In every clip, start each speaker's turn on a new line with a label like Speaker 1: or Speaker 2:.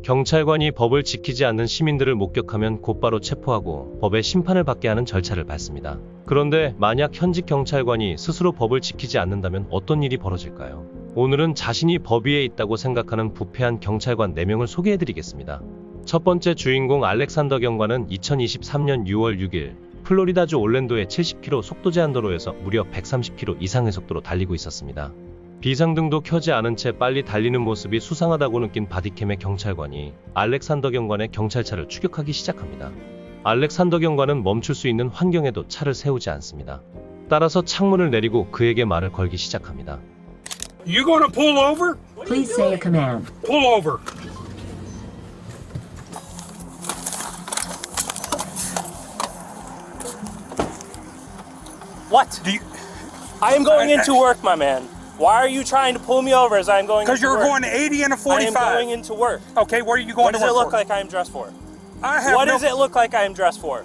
Speaker 1: 경찰관이 법을 지키지 않는 시민들을 목격하면 곧바로 체포하고 법의 심판을 받게 하는 절차를 밟습니다. 그런데 만약 현직 경찰관이 스스로 법을 지키지 않는다면 어떤 일이 벌어질까요? 오늘은 자신이 법 위에 있다고 생각하는 부패한 경찰관 4명을 소개해드리겠습니다. 첫 번째 주인공 알렉산더 경관은 2023년 6월 6일 플로리다주 올랜도의 70km 속도 제한 도로에서 무려 130km 이상의 속도로 달리고 있었습니다. 비상등도 켜지 않은 채 빨리 달리는 모습이 수상하다고 느낀 바디캠의 경찰관이 알렉산더 경관의 경찰차를 추격하기 시작합니다. 알렉산더 경관은 멈출 수 있는 환경에도 차를 세우지 않습니다. 따라서 창문을 내리고 그에게 말을 걸기 시작합니다.
Speaker 2: You gonna pull over?
Speaker 3: Please say a command.
Speaker 2: Pull over.
Speaker 4: What? I am going into work, my man. Why are you trying to pull me over as I'm going into work?
Speaker 2: Because you're going 80 and a 45.
Speaker 4: I am going into work.
Speaker 2: Okay, what are you going
Speaker 4: What
Speaker 2: to
Speaker 4: does
Speaker 2: work
Speaker 4: it look
Speaker 2: for?
Speaker 4: like I am dressed for?
Speaker 2: What
Speaker 4: does it look like I am dressed for?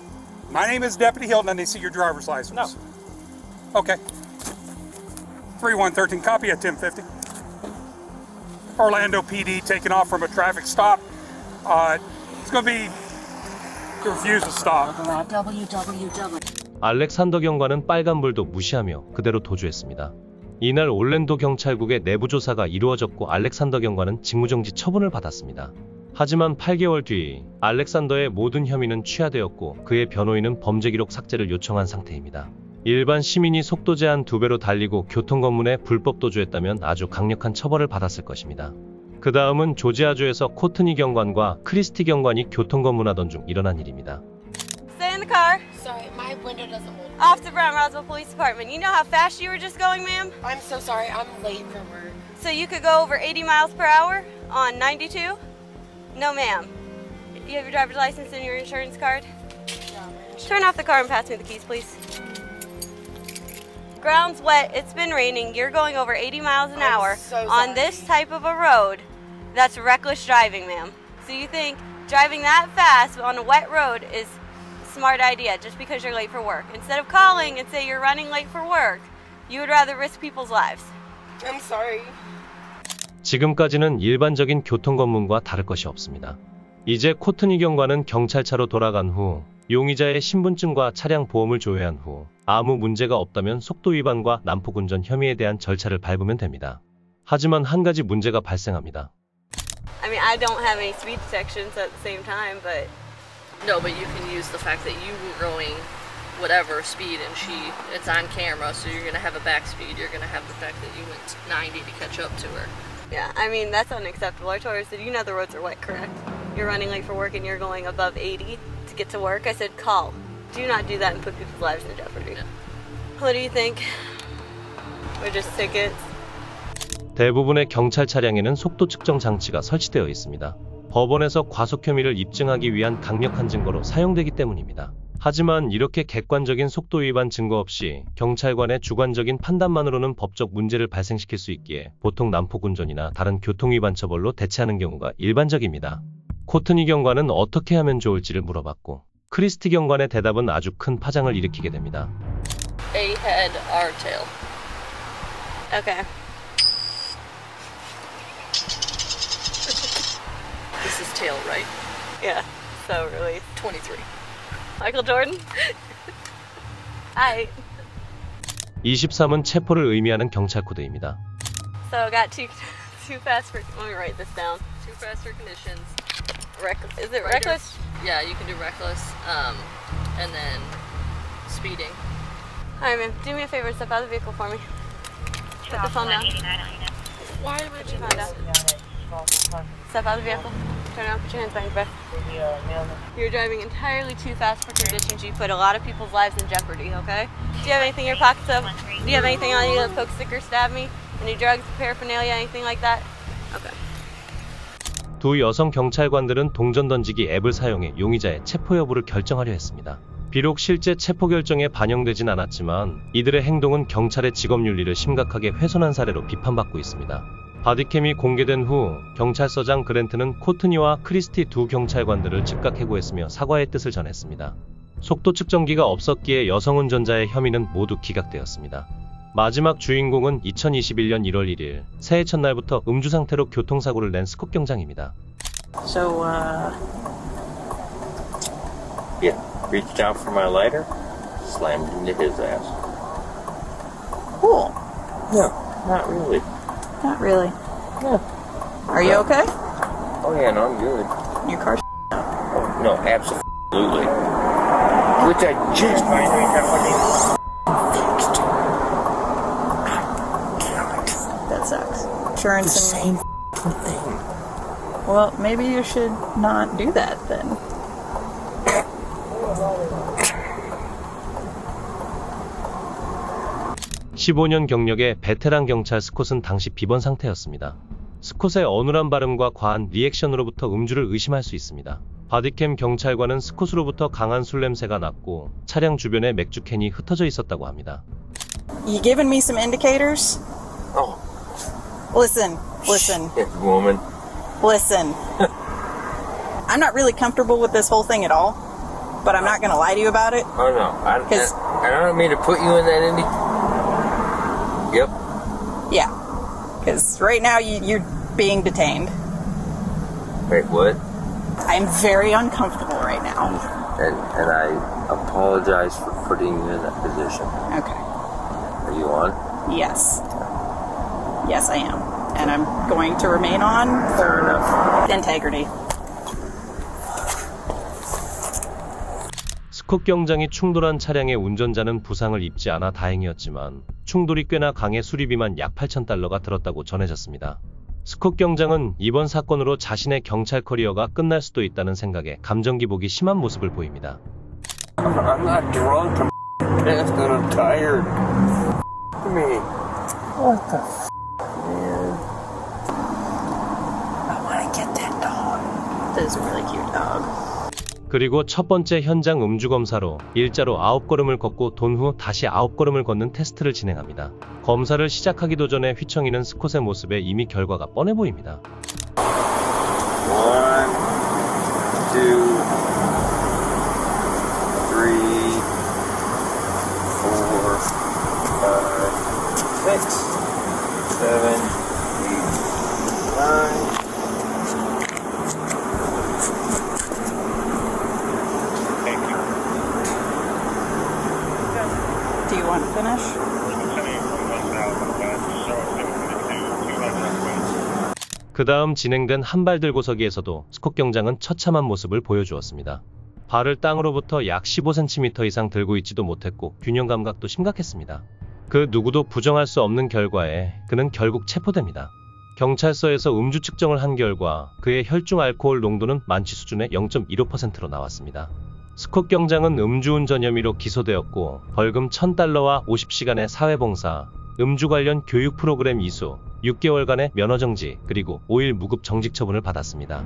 Speaker 2: My name is Deputy Hilton, and they see your driver's license.
Speaker 4: No.
Speaker 2: Okay. 3113, copy at 1050. Orlando PD taking off from a traffic stop. It's going to be refuse to stop.
Speaker 3: www.
Speaker 1: 알렉산더 경관은 빨간불도 무시하며 그대로 도주했습니다. 이날 올랜도 경찰국의 내부 조사가 이루어졌고 알렉산더 경관은 직무정지 처분을 받았습니다. 하지만 8개월 뒤 알렉산더의 모든 혐의는 취하되었고 그의 변호인은 범죄 기록 삭제를 요청한 상태입니다. 일반 시민이 속도 제한 2배로 달리고 교통검문에 불법 도주했다면 아주 강력한 처벌을 받았을 것입니다. 그 다음은 조지아주에서 코트니 경관과 크리스티 경관이 교통검문하던 중 일어난 일입니다.
Speaker 5: Stay in the car.
Speaker 6: Sorry, my window doesn't hold.
Speaker 5: Off to Brown Roswell Police Department. You know how fast you were just going, ma'am?
Speaker 6: I'm so sorry, I'm late for work.
Speaker 5: So you could go over 80 miles per hour on 92? No, ma'am. You have your driver's license and your insurance card? Turn off the car and pass me the keys, please. Ground's wet. It's been raining. You're going over 80 miles an hour on this type of a road. That's reckless driving, ma'am. So you think driving that fast on a wet road is smart idea just because you're late for work. Instead of calling and say you're running late for work, you would rather risk people's lives.
Speaker 6: I'm sorry.
Speaker 1: 지금까지는 일반적인 교통검문과 다를 것이 없습니다. 이제 코트니 경관은 경찰차로 돌아간 후 용의자의 신분증과 차량 보험을 조회한 후 아무 문제가 없다면 속도 위반과 난폭 운전 혐의에 대한 절차를 밟으면 됩니다. 하지만 한 가지 문제가 발생합니다.
Speaker 5: I mean, I don't have any speed detections at the same time, but
Speaker 7: No, but you can use the fact that you were going whatever speed and it's on camera, so you're going to have a back speed. You're going to have the fact that you went 90 to catch up to her.
Speaker 5: yeah, I mean, that's unacceptable. I told her, I said, you know the roads are wet, correct? You're running late for work and you're going above 80 to get to work. I said, call. Do not do that and put people's lives in jeopardy.
Speaker 7: Yeah.
Speaker 5: What do you think? We're just tickets.
Speaker 1: 대부분의 경찰 차량에는 속도 측정 장치가 설치되어 있습니다. 법원에서 과속 혐의를 입증하기 위한 강력한 증거로 사용되기 때문입니다. 하지만 이렇게 객관적인 속도 위반 증거 없이 경찰관의 주관적인 판단만으로는 법적 문제를 발생시킬 수 있기에 보통 난폭 운전이나 다른 교통위반 처벌로 대체하는 경우가 일반적입니다. 코트니 경관은 어떻게 하면 좋을지를 물어봤고 크리스티 경관의 대답은 아주 큰 파장을 일으키게 됩니다.
Speaker 7: A head, R tail.
Speaker 5: Okay.
Speaker 7: This is tail, right?
Speaker 5: Yeah. So really,
Speaker 7: 23.
Speaker 5: Michael Jordan. Hi.
Speaker 1: 23은 체포를 의미하는 경찰 코드입니다.
Speaker 5: So I got too fast for. Let me write this down.
Speaker 7: Too fast for conditions.
Speaker 5: Is it reckless?
Speaker 7: Yeah, you can do reckless, and then speeding.
Speaker 5: All right, ma'am. Do me a favor and step out of the vehicle for me. Put the phone down.
Speaker 6: Why am I
Speaker 5: Put your phone down. Step out of the vehicle. Turn around. Put your hands behind your back. You're driving entirely too fast for conditions. You put a lot of people's lives in jeopardy, okay? Do you have anything in your pockets? Do you have anything on you? A poke sticker, stab me? Any drugs, paraphernalia, anything like that? Okay.
Speaker 1: 두 여성 경찰관들은 동전 던지기 앱을 사용해 용의자의 체포 여부를 결정하려 했습니다. 비록 실제 체포 결정에 반영되진 않았지만 이들의 행동은 경찰의 직업윤리를 심각하게 훼손한 사례로 비판받고 있습니다. 바디캠이 공개된 후 경찰서장 그랜트는 코트니와 크리스티 두 경찰관들을 즉각 해고했으며 사과의 뜻을 전했습니다. 속도 측정기가 없었기에 여성 운전자의 혐의는 모두 기각되었습니다. 마지막 주인공은 2021년 1월 1일 새해 첫날부터 음주 상태로 교통사고를 낸 스콧 경장입니다.
Speaker 8: So,
Speaker 9: Yeah, reached out for my lighter, slammed into his ass.
Speaker 8: cool.
Speaker 9: No, not really.
Speaker 8: Not really.
Speaker 9: No.
Speaker 8: Are you okay?
Speaker 9: Oh yeah, no, I'm good.
Speaker 8: Your car's
Speaker 9: Oh, no, absolutely. Which I just finally got fixed.
Speaker 8: that sucks. Insurance
Speaker 9: The
Speaker 8: and
Speaker 9: same thing.
Speaker 8: well, maybe you should not do that then.
Speaker 1: 15년 경력의 베테랑 경찰 스콧은 당시 비번 상태였습니다. 스콧의 어눌한 발음과 과한 리액션으로부터 음주를 의심할 수 있습니다. 바디캠 경찰관은 스콧으로부터 강한 술 냄새가 났고 차량 주변에 맥주캔이 흩어져 있었다고 합니다.
Speaker 8: You giving me some indicators?
Speaker 9: Oh,
Speaker 8: Listen.
Speaker 9: shit, woman.
Speaker 8: Listen. I'm not really comfortable with this whole thing at all, but I'm not going to lie to you about it.
Speaker 9: Oh no, I don't mean to put you in that indie. Yep.
Speaker 8: Yeah. Because right now you're being detained.
Speaker 9: Wait, what?
Speaker 8: I'm very uncomfortable right now.
Speaker 9: And I apologize for putting you in that position.
Speaker 8: Okay.
Speaker 9: Are you on?
Speaker 8: Yes. Yes, I am. And I'm going to remain on
Speaker 9: Fair
Speaker 8: for
Speaker 9: enough.
Speaker 8: integrity.
Speaker 1: 스콧 경장이 충돌한 차량의 운전자는 부상을 입지 않아 다행이었지만 충돌이 꽤나 강해 수리비만 약 $8,000가 들었다고 전해졌습니다. 스콧 경장은 이번 사건으로 자신의 경찰 커리어가 끝날 수도 있다는 생각에 감정 기복이 심한 모습을 보입니다.
Speaker 9: I'm not drunk. I'm pissed and I'm tired. Me. What the f, man?
Speaker 8: I want to get that dog. That is a really cute dog.
Speaker 1: 그리고 첫 번째 현장 음주 검사로 일자로 9걸음을 걷고 돈 후 다시 9걸음을 걷는 테스트를 진행합니다. 검사를 시작하기도 전에 휘청이는 스콧의 모습에 이미 결과가 뻔해 보입니다.
Speaker 9: 1, 2, 3, 4, 5, 6, 7, 8, 9.
Speaker 8: Do you want to finish?
Speaker 1: 그 다음 진행된 한 발 들고 서기에서도 스콧 경장은 처참한 모습을 보여주었습니다. 발을 땅으로부터 약 15cm 이상 들고 있지도 못했고 균형 감각도 심각했습니다. 그 누구도 부정할 수 없는 결과에 그는 결국 체포됩니다. 경찰서에서 음주 측정을 한 결과 그의 혈중 알코올 농도는 만취 수준의 0.15%로 나왔습니다. 스콧 경장은 음주운전 혐의로 기소되었고 벌금 $1,000와 50시간의 사회봉사, 음주 관련 교육 프로그램 이수, 6개월간의 면허정지, 그리고 5일 무급 정직 처분을 받았습니다.